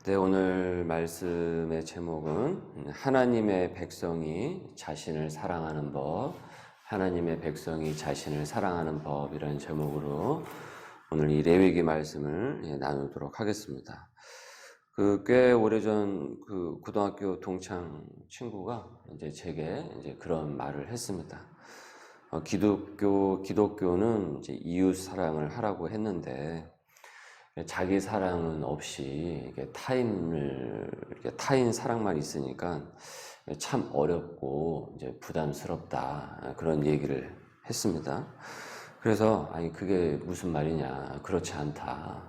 네, 오늘 말씀의 제목은 하나님의 백성이 자신을 사랑하는 법, 하나님의 백성이 자신을 사랑하는 법이라는 제목으로 오늘 이 레위기 말씀을 나누도록 하겠습니다. 꽤 오래전 고등학교 동창 친구가 제게 그런 말을 했습니다. 기독교는 이제 이웃 사랑을 하라고 했는데 자기 사랑은 없이 타인 사랑만 있으니까 참 어렵고 이제 부담스럽다, 그런 얘기를 했습니다. 그래서 그게 무슨 말이냐, 그렇지 않다.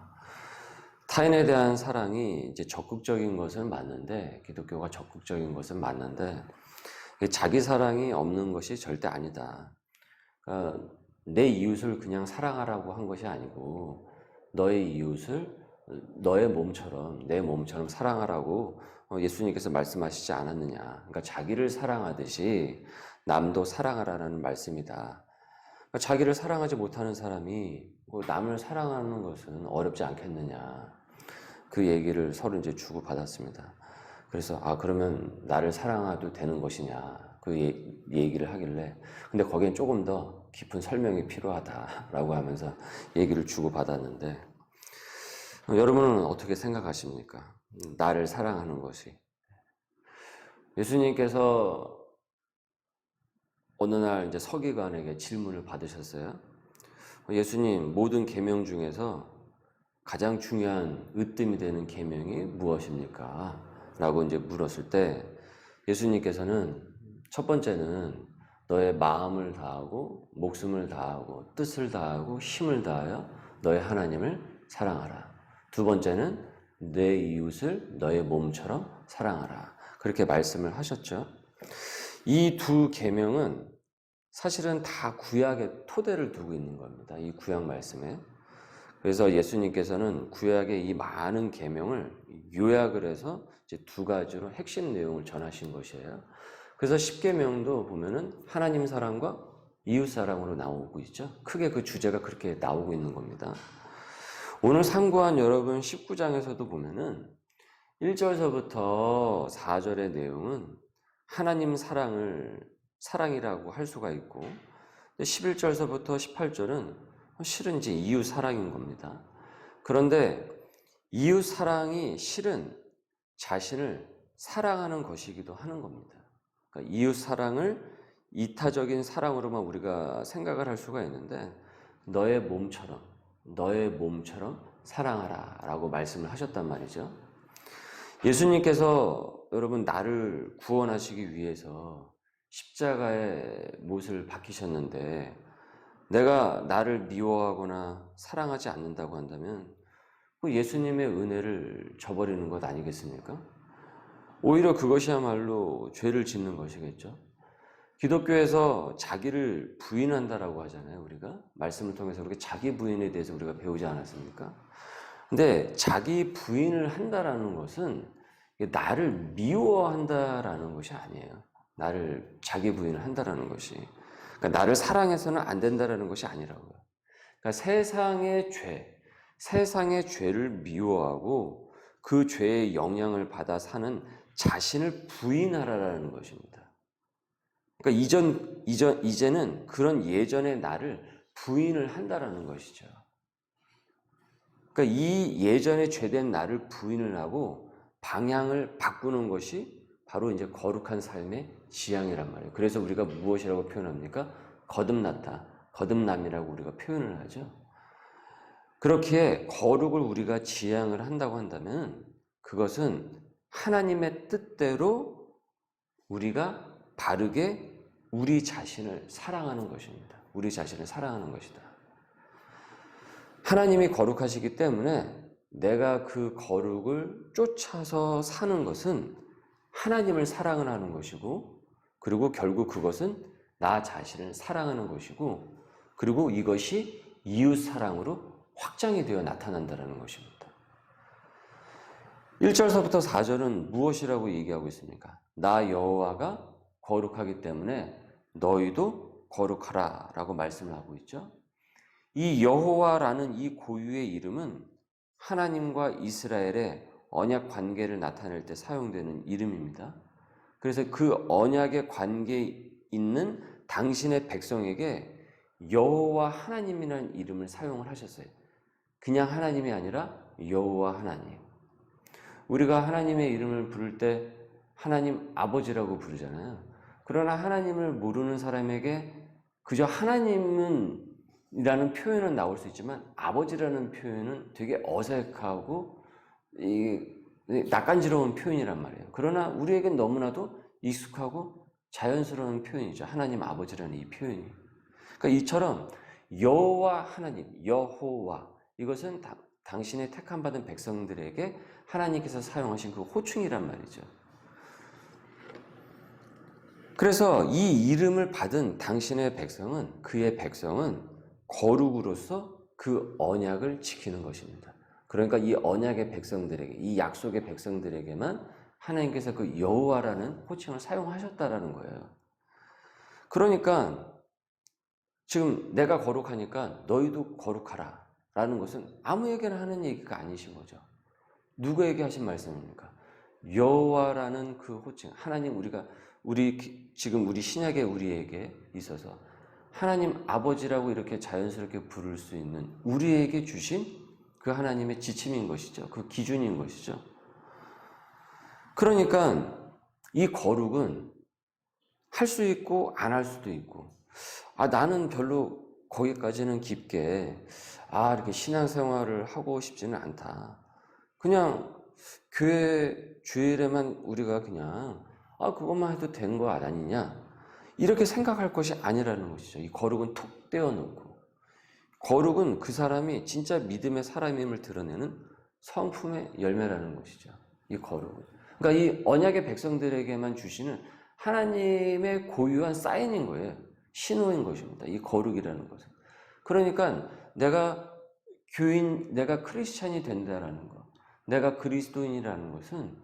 타인에 대한 사랑이 이제 적극적인 것은 맞는데, 기독교가 적극적인 것은 맞는데 자기 사랑이 없는 것이 절대 아니다. 그러니까 내 이웃을 그냥 사랑하라고 한 것이 아니고 너의 이웃을 너의 몸처럼, 내 몸처럼 사랑하라고 예수님께서 말씀하시지 않았느냐. 그러니까 자기를 사랑하듯이 남도 사랑하라는 말씀이다. 그러니까 자기를 사랑하지 못하는 사람이 남을 사랑하는 것은 어렵지 않겠느냐. 그 얘기를 서로 이제 주고받았습니다. 그래서 그러면 나를 사랑해도 되는 것이냐, 그 얘기를 하길래, 근데 거기엔 조금 더 깊은 설명이 필요하다라고 하면서 얘기를 주고받았는데, 여러분은 어떻게 생각하십니까? 나를 사랑하는 것이. 예수님께서 어느 날 이제 서기관에게 질문을 받으셨어요. 예수님, 모든 계명 중에서 가장 중요한 으뜸이 되는 계명이 무엇입니까? 라고 이제 물었을 때 예수님께서는 첫 번째는 너의 마음을 다하고 목숨을 다하고 뜻을 다하고 힘을 다하여 너의 하나님을 사랑하라. 두 번째는 내 이웃을 너의 몸처럼 사랑하라. 그렇게 말씀을 하셨죠. 이 두 계명은 사실은 다 구약의 토대를 두고 있는 겁니다. 이 구약 말씀에. 그래서 예수님께서는 구약의 이 많은 계명을 요약을 해서 이제 두 가지로 핵심 내용을 전하신 것이에요. 그래서 십계명도 보면은 하나님 사랑과 이웃 사랑으로 나오고 있죠. 크게 그 주제가 그렇게 나오고 있는 겁니다. 오늘 상고한 여러분 19장에서도 보면은 1절서부터 4절의 내용은 하나님 사랑이라고 할 수가 있고, 11절서부터 18절은 실은 이제 이웃 사랑인 겁니다. 그런데 이웃 사랑이 실은 자신을 사랑하는 것이기도 하는 겁니다. 그러니까 이웃 사랑을 이타적인 사랑으로만 우리가 생각을 할 수가 있는데, 너의 몸처럼 사랑하라 라고 말씀을 하셨단 말이죠. 예수님께서 여러분 나를 구원하시기 위해서 십자가의 못을 박히셨는데, 내가 나를 미워하거나 사랑하지 않는다고 한다면 예수님의 은혜를 저버리는 것 아니겠습니까? 오히려 그것이야말로 죄를 짓는 것이겠죠. 기독교에서 자기를 부인한다라고 하잖아요. 우리가 말씀을 통해서 그렇게 자기 부인에 대해서 우리가 배우지 않았습니까? 근데 자기 부인을 한다라는 것은 나를 미워한다라는 것이 아니에요. 나를 자기 부인을 한다라는 것이. 그러니까 나를 사랑해서는 안 된다라는 것이 아니라고요. 그러니까 세상의 죄를 미워하고 그 죄의 영향을 받아 사는 자신을 부인하라라는 것입니다. 그러니까 이제는 그런 예전의 나를 부인을 한다라는 것이죠. 그러니까 이 예전에 죄된 나를 부인을 하고 방향을 바꾸는 것이 바로 이제 거룩한 삶의 지향이란 말이에요. 그래서 우리가 무엇이라고 표현합니까? 거듭났다, 거듭남이라고 우리가 표현을 하죠. 그렇게 거룩을 우리가 지향을 한다고 한다면 그것은 하나님의 뜻대로 우리가 바르게 우리 자신을 사랑하는 것입니다. 우리 자신을 사랑하는 것이다. 하나님이 거룩하시기 때문에 내가 그 거룩을 쫓아서 사는 것은 하나님을 사랑을 하는 것이고, 그리고 결국 그것은 나 자신을 사랑하는 것이고, 그리고 이것이 이웃 사랑으로 확장이 되어 나타난다는 것입니다. 1절서부터 4절은 무엇이라고 얘기하고 있습니까? 나 여호와가 거룩하기 때문에 너희도 거룩하라 라고 말씀을 하고 있죠. 이 여호와라는 이 고유의 이름은 하나님과 이스라엘의 언약 관계를 나타낼 때 사용되는 이름입니다. 그래서 그 언약의 관계에 있는 당신의 백성에게 여호와 하나님이라는 이름을 사용을 하셨어요. 그냥 하나님이 아니라 여호와 하나님. 우리가 하나님의 이름을 부를 때 하나님 아버지라고 부르잖아요. 그러나 하나님을 모르는 사람에게 그저 하나님은 이라는 표현은 나올 수 있지만 아버지라는 표현은 되게 어색하고 낯간지러운 표현이란 말이에요. 그러나 우리에겐 너무나도 익숙하고 자연스러운 표현이죠. 하나님 아버지라는 이 표현이. 그러니까 이처럼 여호와 하나님, 여호와, 이것은 당신의 택함 받은 백성들에게 하나님께서 사용하신 그 호칭이란 말이죠. 그래서 이 이름을 받은 당신의 백성은, 그의 백성은 거룩으로서 그 언약을 지키는 것입니다. 그러니까 이 언약의 백성들에게, 이 약속의 백성들에게만 하나님께서 그 여호와라는 호칭을 사용하셨다라는 거예요. 그러니까 지금 내가 거룩하니까 너희도 거룩하라 라는 것은 아무에게나 하는 얘기가 아니신 거죠. 누구에게 하신 말씀입니까? 여호와라는 그 호칭, 하나님, 지금 우리 신약의 우리에게 있어서 하나님 아버지라고 이렇게 자연스럽게 부를 수 있는 우리에게 주신 그 하나님의 지침인 것이죠. 그 기준인 것이죠. 그러니까 이 거룩은 할 수 있고 안 할 수도 있고, 나는 별로 거기까지는 깊게 이렇게 신앙생활을 하고 싶지는 않다. 그냥 교회 주일에만 우리가 그냥 그것만 해도 된 거 아니냐, 이렇게 생각할 것이 아니라는 것이죠. 이 거룩은 툭 떼어놓고, 거룩은 그 사람이 진짜 믿음의 사람임을 드러내는 성품의 열매라는 것이죠. 이 거룩은. 그러니까 이 언약의 백성들에게만 주시는 하나님의 고유한 사인인 거예요. 신호인 것입니다. 이 거룩이라는 것은. 그러니까 내가 내가 크리스찬이 된다라는 것, 내가 그리스도인이라는 것은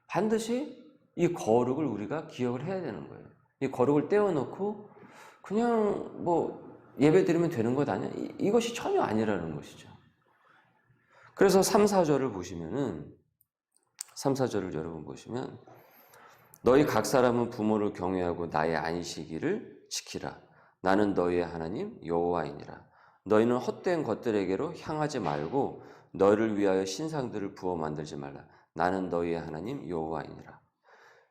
반드시 이 거룩을 우리가 기억을 해야 되는 거예요. 이 거룩을 떼어놓고 그냥 예배 드리면 되는 것 아니야? 이것이 전혀 아니라는 것이죠. 그래서 3, 4절을 보시면은, 3, 4절을 여러분 보시면, 너희 각 사람은 부모를 경외하고 나의 안식일을 지키라. 나는 너희의 하나님 여호와이니라. 너희는 헛된 것들에게로 향하지 말고 너희를 위하여 신상들을 부어 만들지 말라. 나는 너희의 하나님 여호와이니라.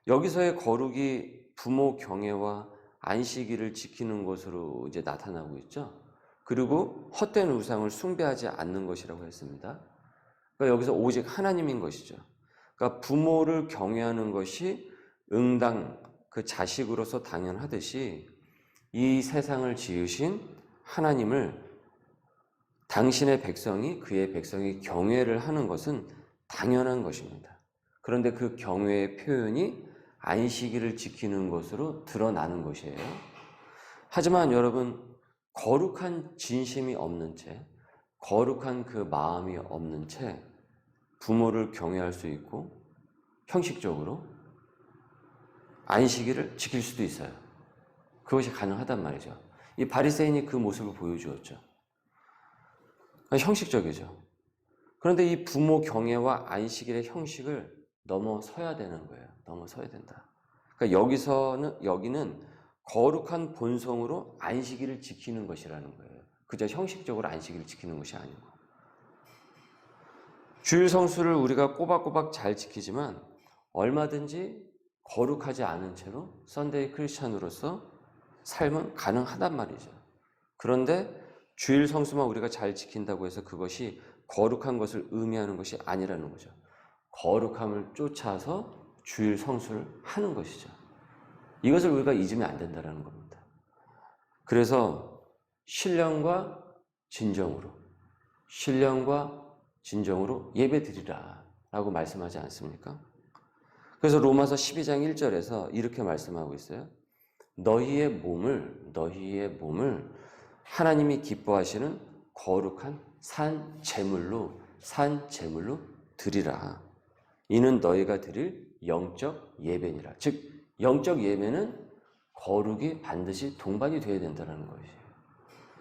여기서의 거룩이 부모 경외와 안식일을 지키는 것으로 이제 나타나고 있죠. 그리고 헛된 우상을 숭배하지 않는 것이라고 했습니다. 그러니까 여기서 오직 하나님인 것이죠. 그러니까 부모를 경외하는 것이 응당 그 자식으로서 당연하듯이 이 세상을 지으신 하나님을 당신의 백성이, 그의 백성이 경외를 하는 것은 당연한 것입니다. 그런데 그 경외의 표현이 안식일을 지키는 것으로 드러나는 것이에요. 하지만 여러분, 거룩한 진심이 없는 채, 거룩한 그 마음이 없는 채 부모를 경외할 수 있고 형식적으로 안식일을 지킬 수도 있어요. 그것이 가능하단 말이죠. 이 바리새인이 그 모습을 보여주었죠. 형식적이죠. 그런데 이 부모 경외와 안식일의 형식을 넘어서야 되는 거예요. 넘어서야 된다. 그러니까 여기는 거룩한 본성으로 안식일을 지키는 것이라는 거예요. 그저 형식적으로 안식일을 지키는 것이 아니고. 주일 성수를 우리가 꼬박꼬박 잘 지키지만 얼마든지 거룩하지 않은 채로 썬데이 크리스찬으로서 삶은 가능하단 말이죠. 그런데 주일 성수만 우리가 잘 지킨다고 해서 그것이 거룩한 것을 의미하는 것이 아니라는 거죠. 거룩함을 쫓아서 주일 성수를 하는 것이죠. 이것을 우리가 잊으면 안 된다는 겁니다. 그래서 신령과 진정으로 예배 드리라 라고 말씀하지 않습니까? 그래서 로마서 12장 1절에서 이렇게 말씀하고 있어요. 너희의 몸을 하나님이 기뻐하시는 거룩한 산 제물로 드리라. 이는 너희가 드릴 영적 예배니라. 즉 영적 예배는 거룩이 반드시 동반이 되어야 된다는 것이에요.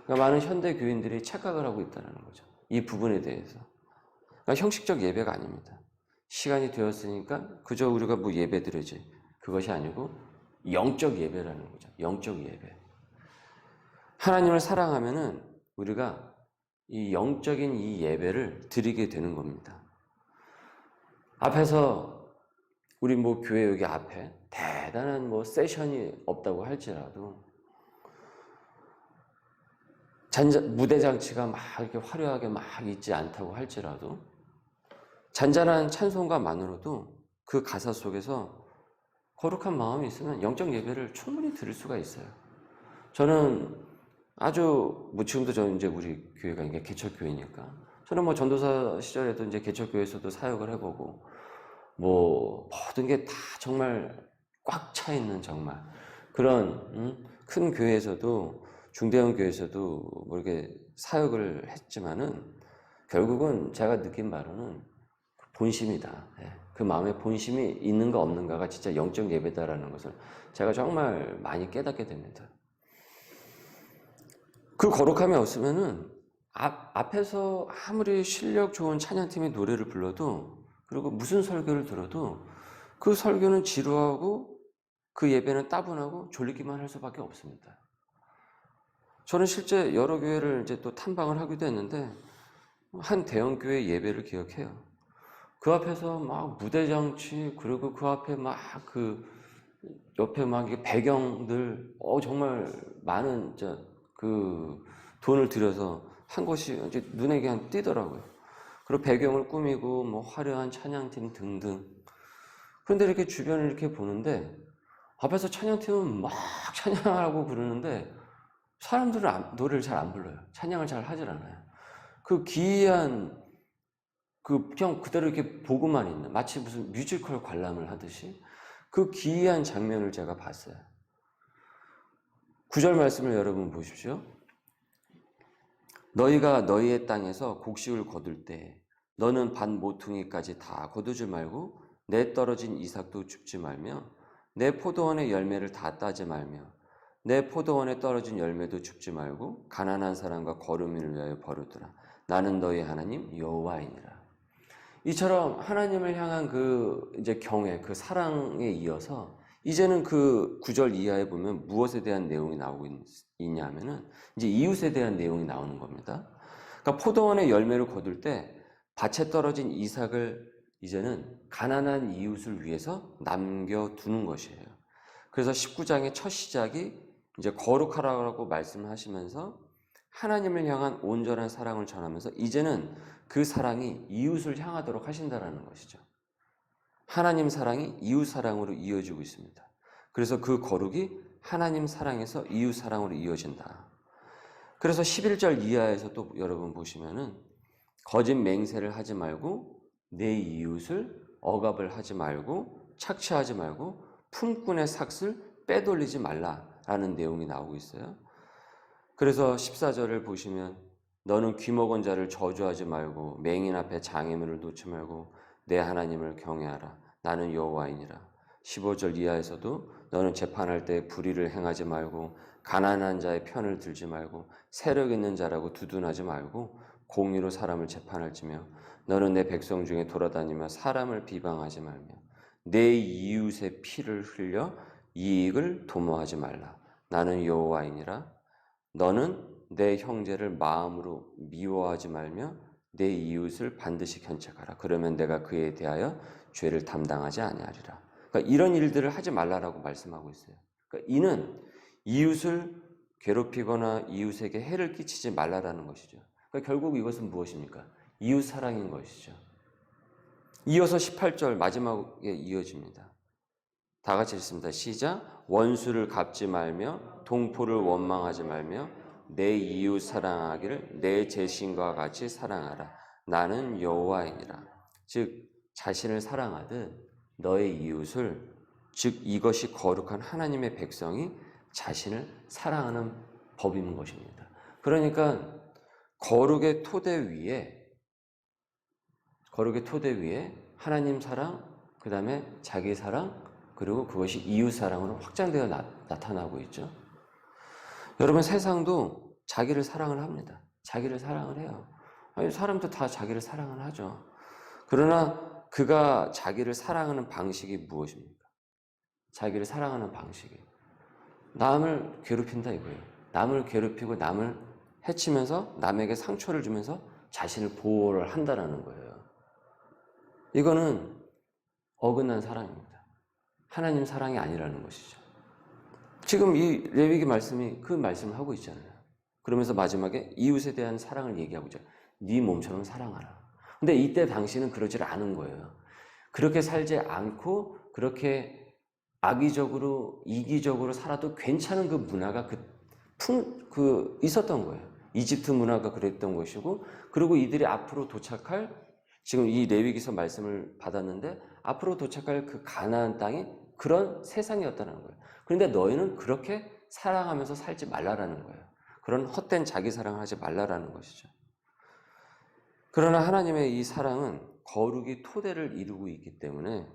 그러니까 많은 현대 교인들이 착각을 하고 있다는 거죠. 이 부분에 대해서. 그러니까 형식적 예배가 아닙니다. 시간이 되었으니까 그저 우리가 뭐 예배 드리지. 그것이 아니고 영적 예배라는 거죠. 영적 예배. 하나님을 사랑하면은 우리가 이 영적인 이 예배를 드리게 되는 겁니다. 앞에서 우리 뭐 교회 여기 앞에 대단한 뭐 세션이 없다고 할지라도 무대 장치가 막 이렇게 화려하게 막 있지 않다고 할지라도 잔잔한 찬송가만으로도 그 가사 속에서 거룩한 마음이 있으면 영적 예배를 충분히 드릴 수가 있어요. 저는 아주 뭐 지금도 저는 이제 우리 교회가 이게 개척교회니까 저는 뭐 전도사 시절에도 이제 개척교회에서도 사역을 해보고 뭐 모든 게 다 정말 꽉 차 있는 정말 그런 큰 교회에서도 중대형 교회에서도 뭐 이렇게 사역을 했지만은 결국은 제가 느낀 바로는 본심이다. 그 마음에 본심이 있는가 없는가가 진짜 영적 예배다라는 것을 제가 정말 많이 깨닫게 됩니다. 그 거룩함이 없으면은 앞에서 아무리 실력 좋은 찬양팀이 노래를 불러도 그리고 무슨 설교를 들어도 그 설교는 지루하고 그 예배는 따분하고 졸리기만 할 수밖에 없습니다. 저는 실제 여러 교회를 이제 또 탐방을 하기도 했는데 한 대형 교회 예배를 기억해요. 그 앞에서 막 무대장치 그리고 그 앞에 막 그 옆에 막 배경들 정말 많은 그 돈을 들여서 한 것이 이제 눈에 그냥 띄더라고요. 그리고 배경을 꾸미고 뭐 화려한 찬양팀 등등. 그런데 이렇게 주변을 이렇게 보는데 앞에서 찬양팀은 막 찬양하고 그러는데 사람들은 노래를 잘 안 불러요. 찬양을 잘 하질 않아요. 그 기이한 그냥 그대로 이렇게 보고만 있는 마치 무슨 뮤지컬 관람을 하듯이 그 기이한 장면을 제가 봤어요. 9절 말씀을 여러분 보십시오. 너희가 너희의 땅에서 곡식을 거둘 때 너는 반 모퉁이까지 다 거두지 말고 내 떨어진 이삭도 줍지 말며 내 포도원의 열매를 다 따지 말며 내 포도원에 떨어진 열매도 줍지 말고 가난한 사람과 거르민을 위하여 버려두라. 나는 너희 하나님 여호와이니라. 이처럼 하나님을 향한 그 이제 경외, 그 사랑에 이어서 이제는 그 9절 이하에 보면 무엇에 대한 내용이 나오고 있냐 하면은 이제 이웃에 대한 내용이 나오는 겁니다. 그러니까 포도원의 열매를 거둘 때 밭에 떨어진 이삭을 이제는 가난한 이웃을 위해서 남겨두는 것이에요. 그래서 19장의 첫 시작이 이제 거룩하라고 말씀하시면서 하나님을 향한 온전한 사랑을 전하면서 이제는 그 사랑이 이웃을 향하도록 하신다라는 것이죠. 하나님 사랑이 이웃 사랑으로 이어지고 있습니다. 그래서 그 거룩이 하나님 사랑에서 이웃 사랑으로 이어진다. 그래서 11절 이하에서 또 여러분 보시면은 거짓 맹세를 하지 말고 내 이웃을 억압을 하지 말고 착취하지 말고 품꾼의 삭슬 빼돌리지 말라라는 내용이 나오고 있어요. 그래서 14절을 보시면 너는 귀먹은 자를 저주하지 말고 맹인 앞에 장애물을 놓지 말고 내 하나님을 경외하라. 나는 여호와이니라. 15절 이하에서도 너는 재판할 때 불의를 행하지 말고 가난한 자의 편을 들지 말고 세력 있는 자라고 두둔하지 말고 공의로 사람을 재판할지며 너는 내 백성 중에 돌아다니며 사람을 비방하지 말며 내 이웃의 피를 흘려 이익을 도모하지 말라. 나는 여호와이니라. 너는 내 형제를 마음으로 미워하지 말며 내 이웃을 반드시 견책하라. 그러면 내가 그에 대하여 죄를 담당하지 아니하리라. 그러니까 이런 일들을 하지 말라라고 말씀하고 있어요. 그러니까 이는 이웃을 괴롭히거나 이웃에게 해를 끼치지 말라라는 것이죠. 그러니까 결국 이것은 무엇입니까? 이웃 사랑인 것이죠. 이어서 18절 마지막에 이어집니다. 다 같이 읽습니다. 시작. 원수를 갚지 말며 동포를 원망하지 말며 내 이웃 사랑하기를 내 재신과 같이 사랑하라. 나는 여호와이니라. 즉 자신을 사랑하듯 너의 이웃을, 즉 이것이 거룩한 하나님의 백성이 자신을 사랑하는 법인 것입니다. 그러니까 거룩의 토대 위에 하나님 사랑, 그 다음에 자기 사랑, 그리고 그것이 이웃 사랑으로 확장되어 나타나고 있죠. 여러분, 세상도 자기를 사랑을 합니다. 자기를 사랑을 해요. 아니, 사람도 다 자기를 사랑을 하죠. 그러나 그가 자기를 사랑하는 방식이 무엇입니까? 자기를 사랑하는 방식이 남을 괴롭힌다 이거예요. 남을 괴롭히고 남을 해치면서 남에게 상처를 주면서 자신을 보호를 한다는 거예요. 이거는 어긋난 사랑입니다. 하나님 사랑이 아니라는 것이죠. 지금 이 레위기 말씀이 그 말씀을 하고 있잖아요. 그러면서 마지막에 이웃에 대한 사랑을 얘기하고 있죠. 네 몸처럼 사랑하라. 근데 이때 당시는 그러질 않은 거예요. 그렇게 살지 않고 그렇게 악의적으로 이기적으로 살아도 괜찮은 그 문화가 있었던 거예요. 이집트 문화가 그랬던 것이고, 그리고 이들이 앞으로 도착할, 지금 이 레위기서 말씀을 받았는데 앞으로 도착할 그 가나안 땅이 그런 세상이었다는 거예요. 그런데 너희는 그렇게 사랑하면서 살지 말라라는 거예요. 그런 헛된 자기 사랑을 하지 말라라는 것이죠. 그러나 하나님의 이 사랑은 거룩이 토대를 이루고 있기 때문에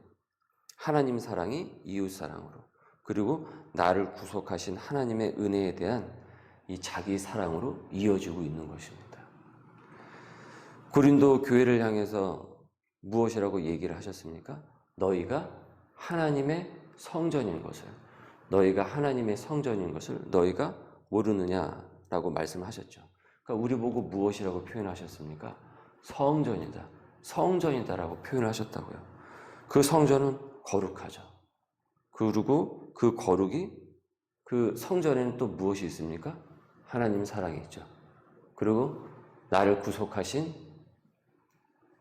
하나님 사랑이 이웃 사랑으로, 그리고 나를 구속하신 하나님의 은혜에 대한 이 자기 사랑으로 이어지고 있는 것입니다. 고린도 교회를 향해서 무엇이라고 얘기를 하셨습니까? 너희가 하나님의 성전인 것을, 너희가 하나님의 성전인 것을 너희가 모르느냐라고 말씀하셨죠. 그러니까 우리 보고 무엇이라고 표현하셨습니까? 성전이다, 성전이다라고 표현하셨다고요. 그 성전은 거룩하죠. 그리고 그 거룩이, 그 성전에는 또 무엇이 있습니까? 하나님 사랑이 있죠. 그리고 나를 구속하신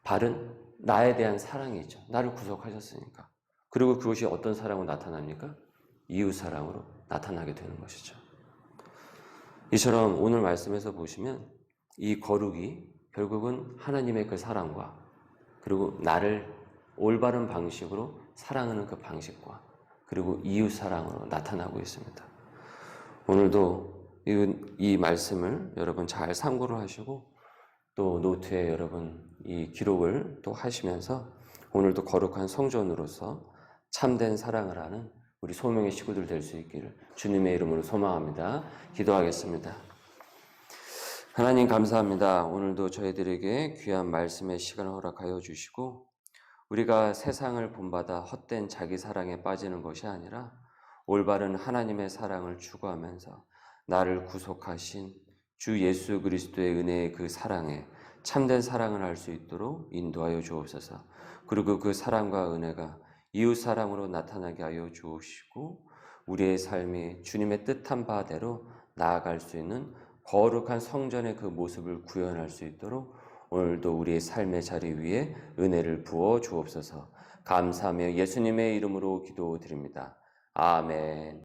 바른 나에 대한 사랑이 있죠. 나를 구속하셨으니까. 그리고 그것이 어떤 사랑으로 나타납니까? 이웃 사랑으로 나타나게 되는 것이죠. 이처럼 오늘 말씀에서 보시면 이 거룩이 결국은 하나님의 그 사랑과, 그리고 나를 올바른 방식으로 사랑하는 그 방식과, 그리고 이웃 사랑으로 나타나고 있습니다. 오늘도 이 말씀을 여러분 잘 참고를 하시고, 또 노트에 여러분 이 기록을 또 하시면서 오늘도 거룩한 성전으로서 참된 사랑을 하는 우리 소명의 식구들 될 수 있기를 주님의 이름으로 소망합니다. 기도하겠습니다. 하나님 감사합니다. 오늘도 저희들에게 귀한 말씀의 시간을 허락하여 주시고, 우리가 세상을 본받아 헛된 자기 사랑에 빠지는 것이 아니라 올바른 하나님의 사랑을 추구하면서 나를 구속하신 주 예수 그리스도의 은혜의 그 사랑에 참된 사랑을 할 수 있도록 인도하여 주옵소서. 그리고 그 사랑과 은혜가 이웃 사랑으로 나타나게 하여 주옵시고, 우리의 삶이 주님의 뜻한 바대로 나아갈 수 있는 거룩한 성전의 그 모습을 구현할 수 있도록 오늘도 우리의 삶의 자리 위에 은혜를 부어 주옵소서. 감사하며 예수님의 이름으로 기도드립니다. 아멘.